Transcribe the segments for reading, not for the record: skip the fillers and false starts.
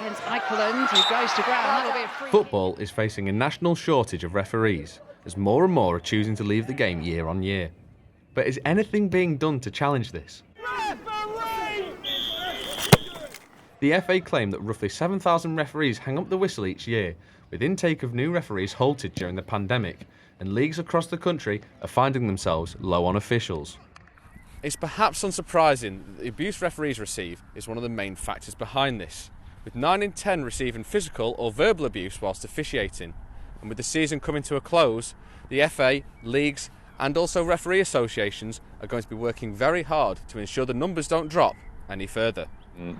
against Eikeland, who goes to ground. That'll be a free. Football is facing a national shortage of referees, as more and more are choosing to leave the game year on year. But is anything being done to challenge this? The FA claim that roughly 7,000 referees hang up the whistle each year, with intake of new referees halted during the pandemic, and leagues across the country are finding themselves low on officials. It's perhaps unsurprising that the abuse referees receive is one of the main factors behind this, with 9 in 10 receiving physical or verbal abuse whilst officiating. And with the season coming to a close, the FA, leagues and also referee associations are going to be working very hard to ensure the numbers don't drop any further.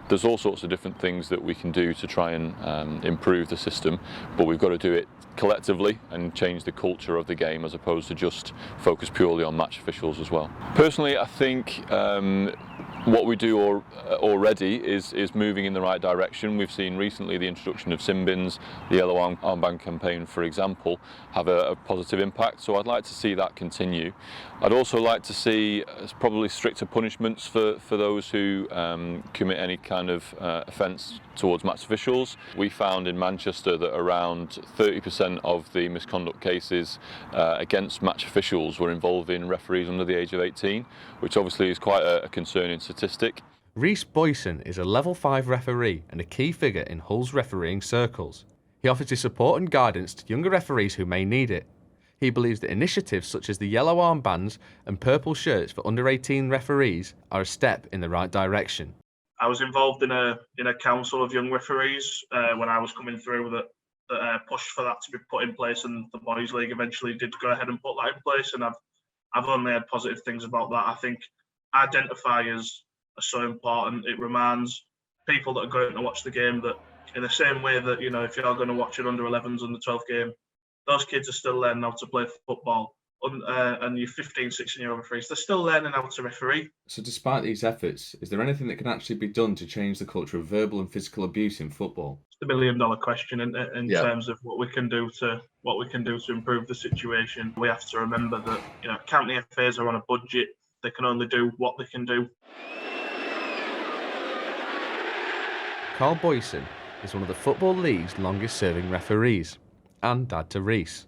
There's all sorts of different things that we can do to try and improve the system, but we've got to do it collectively and change the culture of the game as opposed to just focus purely on match officials as well. Personally, I think what we do already is moving in the right direction. We've seen recently the introduction of sin bins, the yellow armband campaign, for example, have a positive impact, so I'd like to see that continue. I'd also like to see probably stricter punishments for those who commit any kind of offence towards match officials. We found in Manchester that around 30% of the misconduct cases against match officials were involving referees under the age of 18, which obviously is quite a concerning statistic. Rhys Boyson is a level 5 referee and a key figure in Hull's refereeing circles. He offers his support and guidance to younger referees who may need it. He believes that initiatives such as the yellow armbands and purple shirts for under 18 referees are a step in the right direction. I was involved in a council of young referees when I was coming through that pushed for that to be put in place, and the Boys League eventually did go ahead and put that in place, and I've only had positive things about that. I think identifiers are so important. It reminds people that are going to watch the game that in the same way that, you know, if you're going to watch an under 11s, under 12 game, those kids are still learning how to play football. And your 15, 16-year-old referees, they're still learning how to referee. So despite these efforts, is there anything that can actually be done to change the culture of verbal and physical abuse in football? It's the million-dollar question in terms of what we can do to improve the situation. We have to remember that, you know, county FAs are on a budget. They can only do what they can do. Carl Boyson is one of the Football League's longest-serving referees, and dad to Rhys.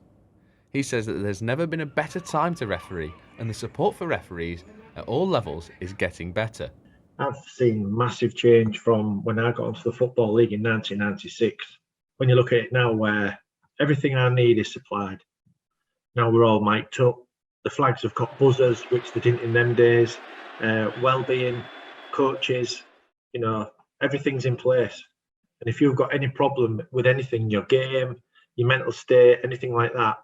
He says that there's never been a better time to referee, and the support for referees at all levels is getting better. I've seen massive change from when I got onto the Football League in 1996. When you look at it now, where everything I need is supplied. Now we're all mic'd up. The flags have got buzzers, which they didn't in them days. Well-being, coaches, you know, everything's in place. And if you've got any problem with anything, your game, your mental state, anything like that,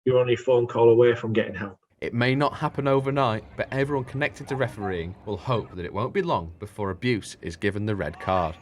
you're only a phone call away from getting help. It may not happen overnight, but everyone connected to refereeing will hope that it won't be long before abuse is given the red card.